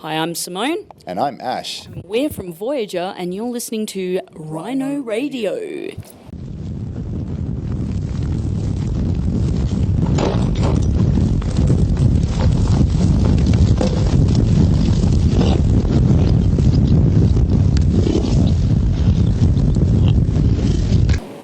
Hi, I'm Simone. And I'm Ash. We're from Voyager and you're listening to Rhino Radio.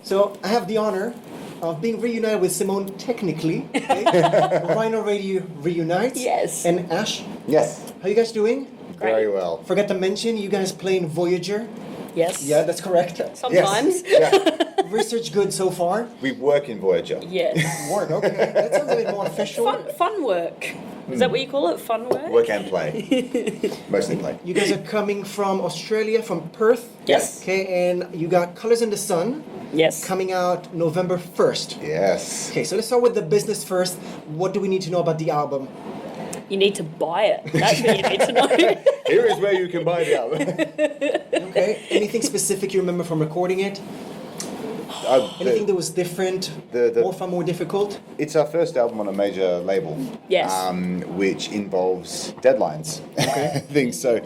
So I have the honor of being reunited with Simone technically. Okay? Rhino Radio reunites. Yes. And Ash, Yes. how you guys doing? Very well. Forgot to mention, you guys play in Voyager. Yes. Yeah, that's correct. Sometimes. Yeah. Research good so far. We work in Voyager. Yes. Work, okay. That sounds a bit more official. Fun work. Is that what you call it? Fun work? Work and play. Mostly play. You guys are coming from Australia, from Perth. Yes. Okay, and you got Colors in the Sun Yes. coming out November 1st. Yes. Okay, so let's start with the business first. What do we need to know about the album? You need to buy it. That's what you need to know. Here is where you can buy the album. Okay, anything specific you remember from recording it? Anything that was different, more fun, more difficult? It's our first album on a major label. Yes. Which involves deadlines. Okay. Things. So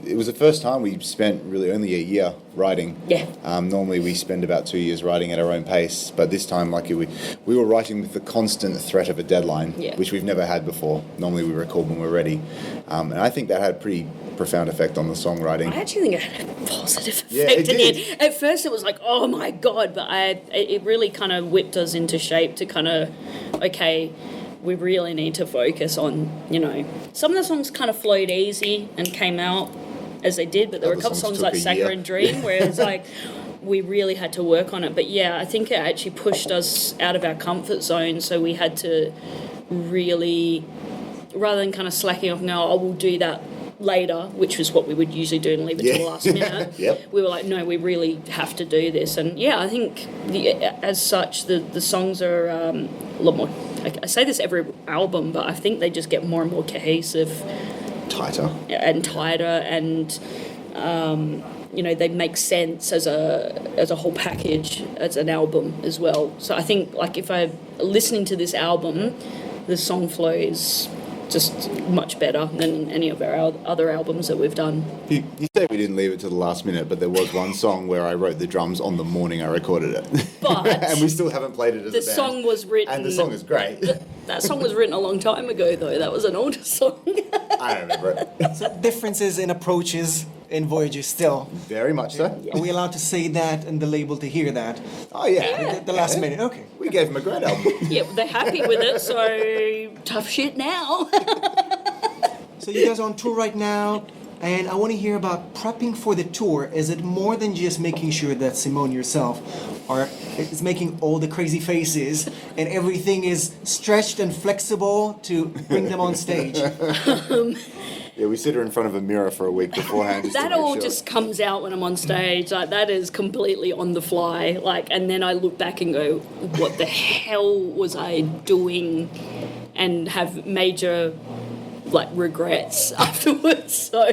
it was the first time we spent really only a year writing. Yeah. Normally we spend about 2 years writing at our own pace, but this time we were writing with the constant threat of a deadline, Yeah. which we've never had before. Normally we record when we're ready. And I think that had a pretty profound effect on the songwriting. I actually think it had a positive effect Yeah, it in did. the end. At first it was like, oh my God, but it really kind of whipped us into shape to kind of, okay, we really need to focus on, some of the songs kind of flowed easy and came out as they did, but there were a Other couple songs songs like took a year. Saccharine Dream where it's like, we really had to work on it. But yeah, I think it actually pushed us out of our comfort zone, so we had to really, rather than kind of slacking off and go, oh, we'll do that later, which was what we would usually do and leave it to the last minute. Yep. We were like, no, we really have to do this. And yeah, I think as such, the songs are a lot more, I say this every album, but I think they just get more and more cohesive. Tighter. And tighter, and they make sense as a whole package, as an album as well. So I think, like, if I'm listening to this album, the song flow is just much better than any of our other albums that we've done. You say we didn't leave it to the last minute, but there was one song where I wrote the drums on the morning I recorded it. But and we still haven't played it as a band. the song was written... And the song is great. That song was written a long time ago, though. That was an older song. I don't remember it. So differences in approaches in Voyager still. Very much so. Are we allowed to say that and the label to hear that? Oh, yeah. The last minute, okay. We gave him a great album. Yeah, they're happy with it, so tough shit now. So you guys are on tour right now, and I want to hear about prepping for the tour. Is it more than just making sure that Simone yourself is making all the crazy faces and everything is stretched and flexible to bring them on stage? Yeah, we sit her in front of a mirror for a week beforehand. Just That to make all sure. just comes out when I'm on stage. Like, that is completely on the fly. Like, and then I look back and go, what the hell was I doing? And have major regrets afterwards. So,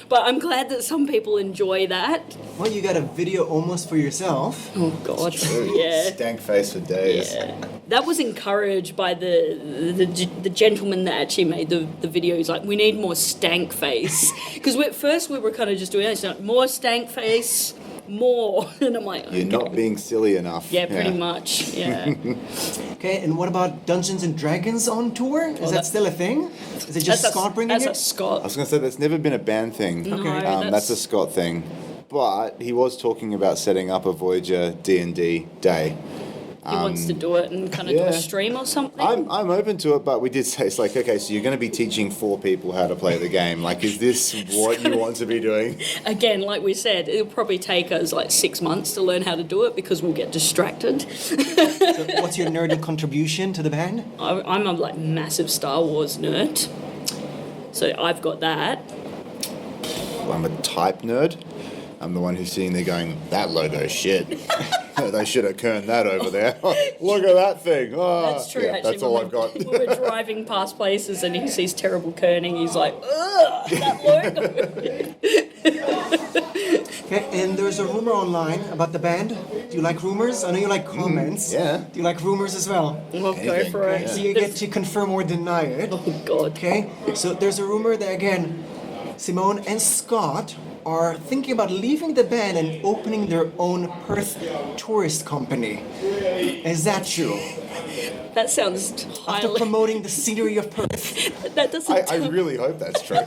but I'm glad that some people enjoy that. Well, you got a video almost for yourself. Oh God, Ooh, yeah. Stank face for days. Yeah. That was encouraged by the gentleman that actually made the videos. Like, we need more stank face, because at first we were kind of just doing it, like, more stank face, more, and I'm like, You're not being silly enough. yeah, pretty much, yeah. Okay, and what about Dungeons and Dragons on tour? Is that still a thing? Is it just Scott bringing that's it? a Scott. I was going to say that's never been a band thing. No, That's a Scott thing. But he was talking about setting up a Voyager D&D day. He wants to do it and kind of do a stream or something. I'm open to it, but we did say, it's like, okay, so you're going to be teaching 4 people how to play the game. Like, is this what you want to be doing? Again, like we said, it'll probably take us 6 months to learn how to do it because we'll get distracted. So what's your nerdy contribution to the band? I'm a massive Star Wars nerd, so I've got that. I'm a type nerd. I'm the one who's sitting there going, that logo's shit. They should have kerned that over there. Look at that thing. Oh, That's true, yeah, actually. that's all I've got. We were driving past places and he sees terrible kerning. He's like, ugh, that logo. Okay, and there's a rumor online about the band. Do you like rumors? I know you like comments. yeah. Do you like rumors as well? We'll go Anything, for it. So you get to confirm or deny it. Oh, God. Okay, so there's a rumor that again, Simone and Scott are thinking about leaving the band and opening their own Perth tourist company. Is that true? That sounds After highly... promoting the scenery of Perth. That doesn't... I really hope that's true.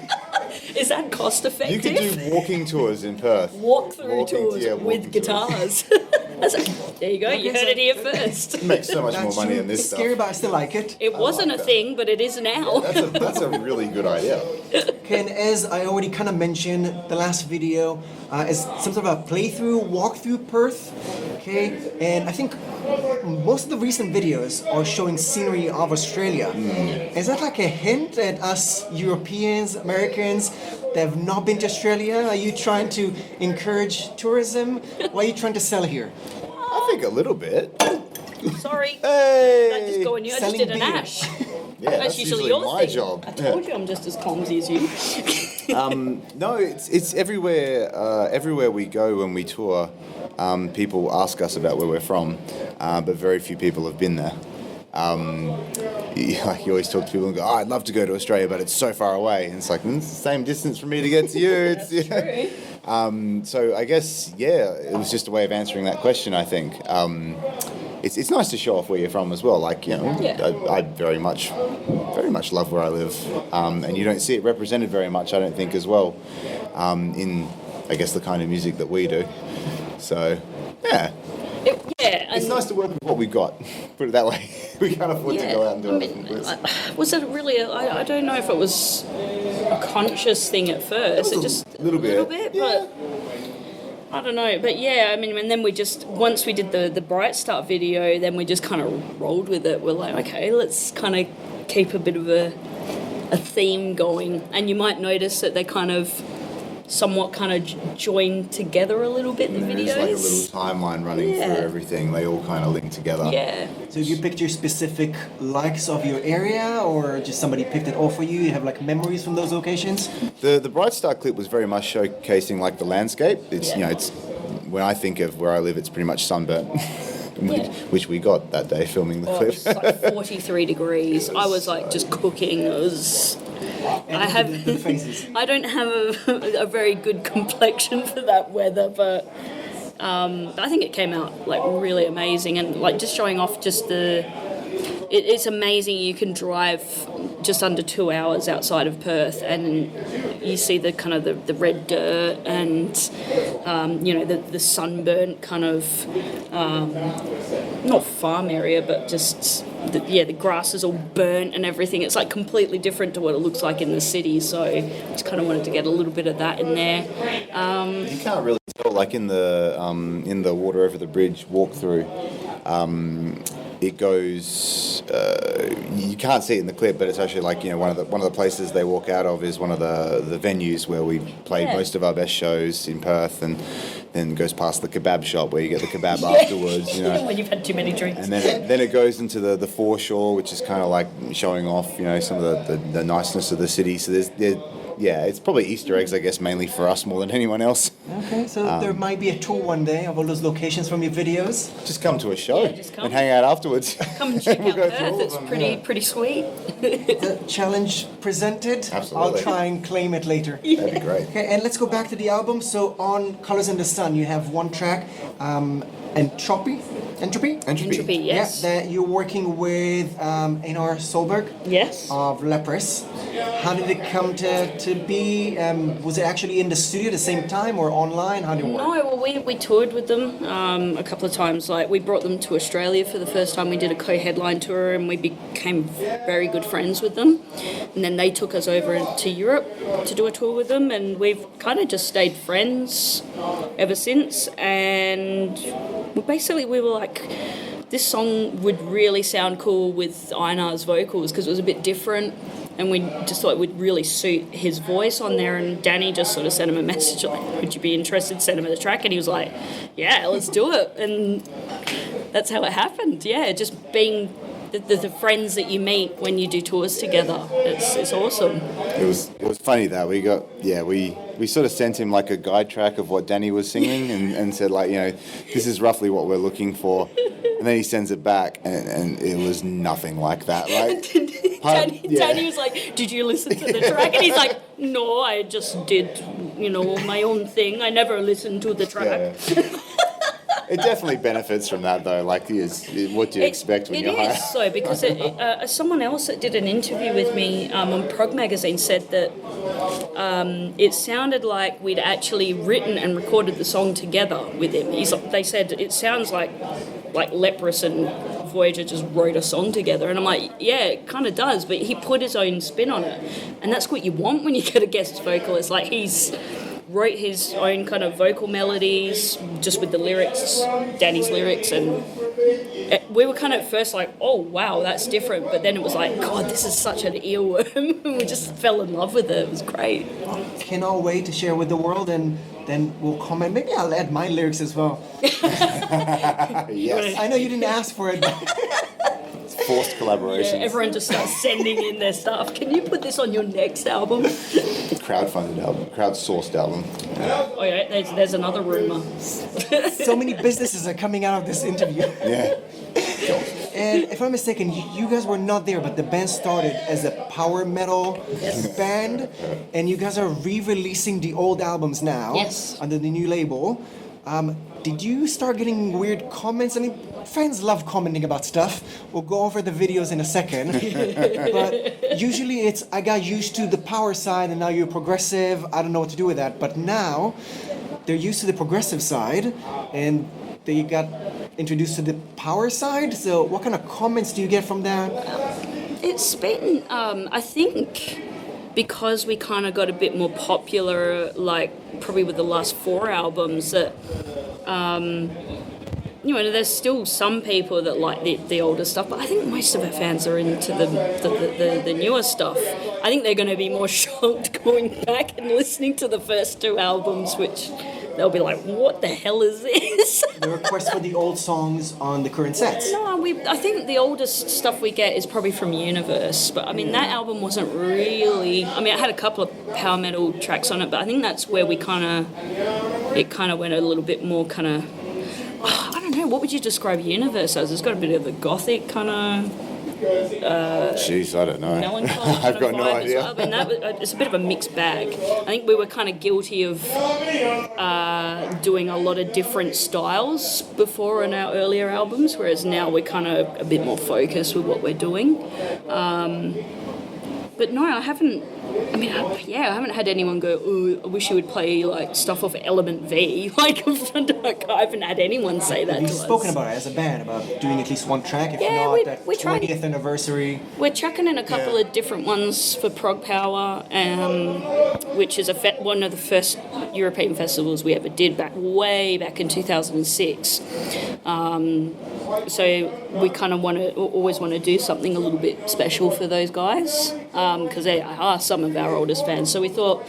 Is that cost You effective? could do walking tours in Perth. Walk-through Walking- tours yeah, with walking guitars. There you go, you Okay, heard so- it here first. Make so much more That's money true. in this It's stuff. scary, but I still like it. It wasn't like a that. thing, but it is now. That's a really good idea. Okay, and as I already kind of mentioned, the last video is some sort of a playthrough, walkthrough Perth. Okay, and I think most of the recent videos are showing scenery of Australia. Is that like a hint at us Europeans, Americans that have not been to Australia? Are you trying to encourage tourism? What are you trying to sell here? I think a little bit. Sorry. Hey! Don't just go on you. I just Selling did an beer. ash. Yeah, that's usually your my thing. job. I told you I'm just as clumsy as you. No, it's everywhere. Everywhere we go when we tour, people ask us about where we're from, but very few people have been there. Like you always talk to people and go, "Oh, I'd love to go to Australia, but it's so far away." And it's like it's the same distance for me to get to you. It's, True. So I guess it was just a way of answering that question. I think it's nice to show off where you're from as well. Like Yeah. I very much love where I live, and you don't see it represented very much. I don't think as well in I guess the kind of music that we do. So yeah. Yeah, It's and nice to work with what we've got. Put it that way. We can't afford to go out and do it. was it really? I don't know if it was a conscious thing at first. It just a little bit. Yeah. but I don't know. But yeah, I mean, and then we just once we did the Bright Start video, then we just kind of rolled with it. We're like, okay, let's kind of keep a bit of a theme going, and you might notice that they kind of somewhat kind of join together a little bit, the videos. There's like a little timeline running Yeah. through everything. They all kind of link together. Yeah. So you picked your specific likes of your area, or just somebody picked it all for you? You have like memories from those locations? The Bright Star clip was very much showcasing like the landscape. It's it's when I think of where I live, it's pretty much sunburnt. Yeah. Which we got that day filming the Oh, it clip. was like 43 degrees. I was like just cooking. It was. The faces. I don't have a very good complexion for that weather, but I think it came out like really amazing and like just showing off just the. It's amazing. You can drive just under 2 hours outside of Perth, and you see the kind of the red dirt and the sunburnt kind of not farm area, but just the grass is all burnt and everything. It's like completely different to what it looks like in the city. So I just kind of wanted to get a little bit of that in there. You can't really tell, like in the water over the bridge walkthrough. It goes. You can't see it in the clip, but it's actually like one of the places they walk out of is one of the venues where we play most of our best shows in Perth, and then goes past the kebab shop where you get the kebab afterwards. When you've had too many drinks. And then it goes into the foreshore, which is kind of like showing off some of the niceness of the city. So it's probably Easter eggs, I guess, mainly for us more than anyone else. Okay, so there might be a tour one day of all those locations from your videos. Just come to a show just come. and hang out afterwards. Come and check We'll out go through all Perth. of It's them, pretty sweet. The challenge presented. Absolutely. I'll try and claim it later. That'd be great. Okay, and let's go back to the album. So on Colors in the Sun, you have one track, Entropy. Entropy, yes. Yeah, that you're working with Einar Solberg Yes. of Leprous. How did it come to be? Was it actually in the studio at the same time or online? How did it work? No, well, we toured with them a couple of times. Like we brought them to Australia for the first time. We did a co-headline tour, and we became very good friends with them. And then they took us over to Europe to do a tour with them, and we've kind of just stayed friends ever since. And we were like, this song would really sound cool with Einar's vocals because it was a bit different. And we just thought it would really suit his voice on there. And Danny just sort of sent him a message like, would you be interested? Send him the track. And he was like, yeah, let's do it. And that's how it happened. Yeah, just being the friends that you meet when you do tours together. It's awesome. It was funny that we sort of sent him like a guide track of what Danny was singing and said like, you know, this is roughly what we're looking for. And then he sends it back and it was nothing like that. Like Danny was like, did you listen to the track? And he's like, no, I just did, you know, my own thing. I never listened to the track. Yeah. It definitely benefits from that, though. Like, what do you expect when you're hired? It is so, because someone else that did an interview with me on Prog Magazine said that it sounded like we'd actually written and recorded the song together with him. They said it sounds like Leprous and Voyager just wrote a song together, and I'm like, yeah, it kind of does, but he put his own spin on it, and that's what you want when you get a guest vocalist. Like, he's wrote his own kind of vocal melodies just with the lyrics, Danny's lyrics, and we were kind of at first like, oh wow, that's different, but then it was like, God, this is such an earworm. We just fell in love with it. It was great. Cannot wait to share with the world, and then we'll comment. Maybe I'll add my lyrics as well. Yes. I know you didn't ask for it, but forced collaboration. Yeah, everyone just starts sending in their stuff. Can you put this on your next album? Crowdfunded album, crowdsourced album. Oh yeah, there's another rumor. so many businesses are coming out of this interview. Yeah. And if I'm mistaken, you guys were not there, but the band started as a power metal band, and you guys are re-releasing the old albums now under the new label. Did you start getting weird comments? I mean, fans love commenting about stuff. We'll go over the videos in a second. But usually it's, I got used to the power side and now you're progressive. I don't know what to do with that. But now they're used to the progressive side and they got introduced to the power side. So what kind of comments do you get from that? It's been, I think, because we kind of got a bit more popular, like probably with the last 4 albums, that you know, there's still some people that like the older stuff, but I think most of our fans are into the newer stuff. I think they're going to be more shocked going back and listening to the first 2 albums, which they'll be like, what the hell is this? The request for the old songs on the current sets? No, I think the oldest stuff we get is probably from Universe, but I mean, that album wasn't really, I mean, it had a couple of power metal tracks on it, but I think that's where it kind of went a little bit more kind of, I don't know, what would you describe Universe as? It's got a bit of a gothic kind of... Jeez, I don't know. Melancholy I've got no idea. Well. I mean, it's a bit of a mixed bag. I think we were kind of guilty of doing a lot of different styles before in our earlier albums, whereas now we're kind of a bit more focused with what we're doing. But no, I haven't had anyone go, oh, I wish you would play like stuff off Element V. Like, I haven't had anyone say that to us. We've spoken about it as a band, about doing at least one track, if not that 20th anniversary. We're chucking in a couple of different ones for Prog Power, which is one of the first European festivals we ever did way back in 2006. So we kind of always want to do something a little bit special for those guys, because they are some of our oldest fans. So we thought,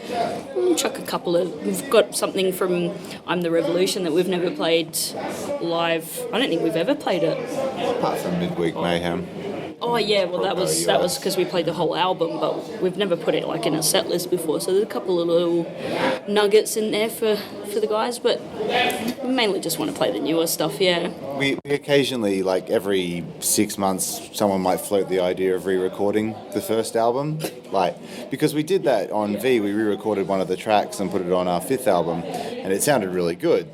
chuck a couple of... We've got something from I'm the Revolution that we've never played live. I don't think we've ever played it. Apart from Midweek Mayhem. Oh yeah, well that was because we played the whole album, but we've never put it like in a set list before. So there's a couple of little nuggets in there for the guys, but we mainly just want to play the newer stuff. Yeah. We occasionally, like every 6 months, someone might float the idea of re-recording the first album, like because we did that on V. We re-recorded one of the tracks and put it on our 5th album, and it sounded really good.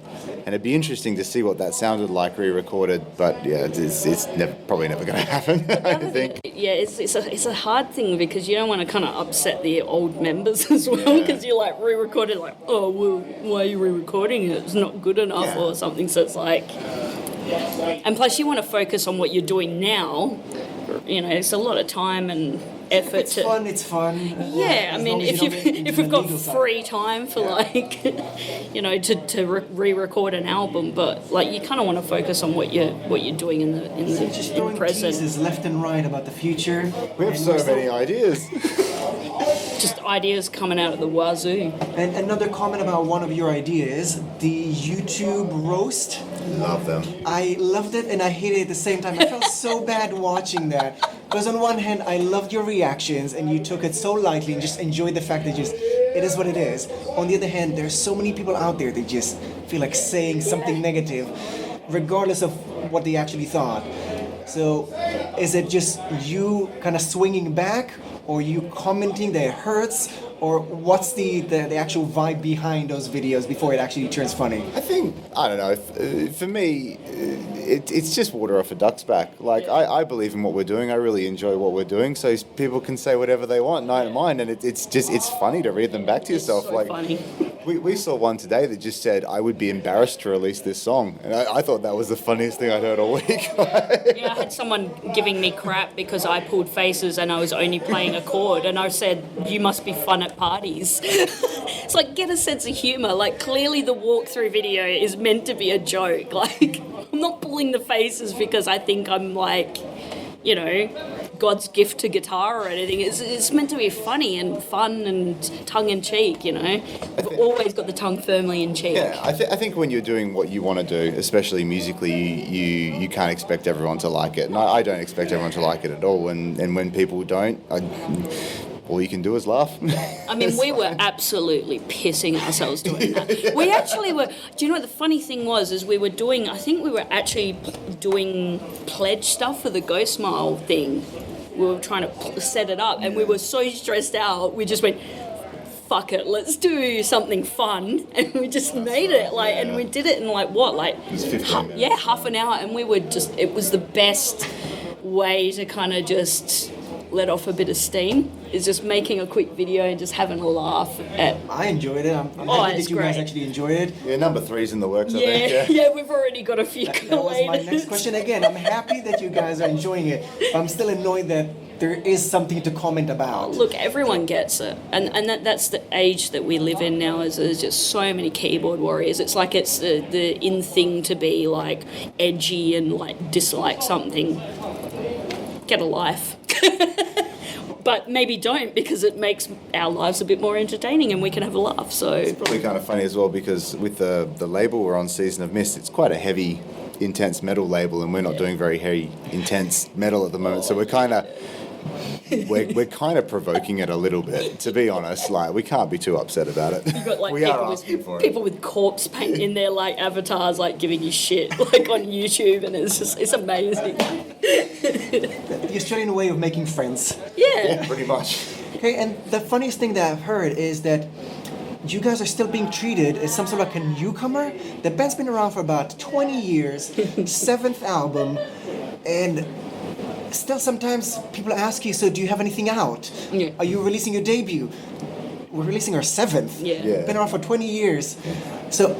And it'd be interesting to see what that sounded like re-recorded, but yeah, it's probably never going to happen. I think. Yeah, it's a hard thing because you don't want to kind of upset the old members as well, because you like re-recorded like, oh well, why are you re-recording it? It's not good enough or something. So it's like, and plus you want to focus on what you're doing now. You know, it's a lot of time and effort. It's fun. Yeah, I mean, if we've got free time for like, you know, to re-record an album, but like you kind of want to focus on what you're doing in the present. Teases left and right about the future. We have so many ideas. Just ideas coming out of the wazoo. And another comment about one of your ideas, the YouTube roast. Love them. I loved it and I hated it at the same time. I felt so bad watching that. Because on one hand, I loved your reactions and you took it so lightly and just enjoyed the fact that it is what it is. On the other hand, there's so many people out there that just feel like saying something negative, regardless of what they actually thought. So is it just you kind of swinging back, or you commenting that it hurts, or what's the actual vibe behind those videos before it actually turns funny? I think, I don't know, for me, it's just water off a duck's back. Like, I believe in what we're doing. I really enjoy what we're doing, so people can say whatever they want, and I don't mind, and it's funny to read them back to yourself. So like, funny. We saw one today that just said, I would be embarrassed to release this song, and I thought that was the funniest thing I'd heard all week. Yeah, I had someone giving me crap because I pulled faces and I was only playing a chord, and I said, you must be fun at parties. It's like, get a sense of humour. Like, clearly the walkthrough video is meant to be a joke. Like, I'm not pulling the faces because I think I'm like, you know, God's gift to guitar or anything. It's meant to be funny and fun and tongue-in-cheek, you know. I've always got the tongue firmly in cheek. Yeah, I think when you're doing what you want to do, especially musically, you can't expect everyone to like it. And I don't expect everyone to like it at all. And when people don't, all you can do is laugh. I mean, we were absolutely pissing ourselves doing that. We actually were. Do you know what the funny thing was? Is we were doing. I think we were actually doing pledge stuff for the Ghost Smile thing. We were trying to set it up, and we were so stressed out. We just went, "Fuck it, let's do something fun," and we just made it. Like, and we did it in like what, like It was 15 minutes. Yeah, half an hour, and we were just. It was the best way to kind of just let off a bit of steam, is just making a quick video and just having a laugh at. I enjoyed it. I'm happy it's that you guys great. actually enjoyed it. Yeah, number 3's in the works, I think. Yeah, we've already got a few That was my collated. next question. Again, I'm happy that you guys are enjoying it, but I'm still annoyed that there is something to comment about. Look, everyone gets it, and that's the age that we live in now. Is there's just so many keyboard warriors. It's like it's the in thing to be like edgy and like dislike something. Get a life. But maybe don't, because it makes our lives a bit more entertaining and we can have a laugh. So It's probably kind of funny as well, because with the label we're on, Season of Mist, it's quite a heavy, intense metal label, and we're not doing very heavy, intense metal at the moment. So we're kind of provoking it a little bit, to be honest. Like, we can't be too upset about it. you've got like We are asking for it. people with corpse paint in their like avatars, like giving you shit like on YouTube, and it's amazing. The Australian way of making friends. Yeah. Pretty much. Okay, and the funniest thing that I've heard is that you guys are still being treated as some sort of like a newcomer. The band's been around for about 20 years, 7th album, and still sometimes people ask you, so do you have anything out? Yeah. Are you releasing your debut? We're releasing our 7th. Yeah. Yeah. Been around for 20 years. So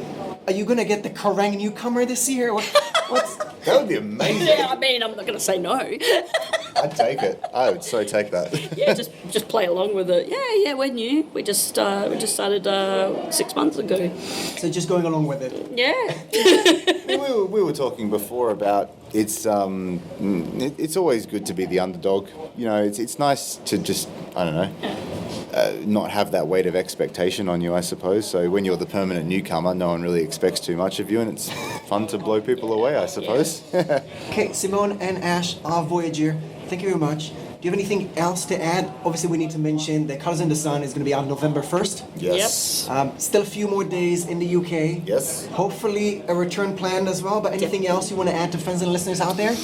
are you gonna get the Kerrang newcomer this year? What's That would be amazing. Yeah, I mean, I'm not going to say no. I'd take it. I would so take that. Yeah, just play along with it. Yeah, we're new. We just started 6 months ago. so just going along with it? Yeah. We were talking before about it's always good to be the underdog. You know, it's nice to just, I don't know, not have that weight of expectation on you, I suppose. So when you're the permanent newcomer, no one really expects too much of you, and it's fun to blow people away, I suppose. Okay, Simone and Ash of Voyager, thank you very much. Do you have anything else to add? Obviously, we need to mention that Colours in the Sun is going to be out November 1st. Yes. Still a few more days in the UK. Yes. Hopefully a return planned as well, but anything else you want to add to friends and listeners out there?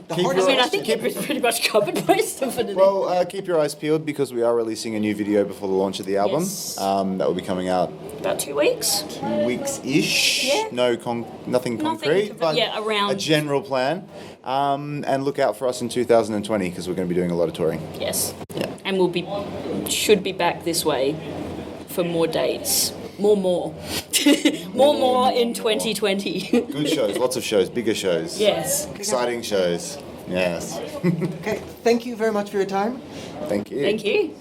The Keep hardest I mean, I question- think you've pretty much covered most of it. Well, keep your eyes peeled, because we are releasing a new video before the launch of the album. Yes. That will be coming out About 2 weeks. 2 weeks-ish. Yeah. Nothing concrete, but yeah, around. a general plan. And look out for us in 2020, because we're going to be doing a lot of touring. Yes. Yeah. And should be back this way for more dates. More. more in 2020. Good shows, lots of shows, bigger shows. Yes. Exciting shows. Yes. Okay, thank you very much for your time. Thank you. Thank you.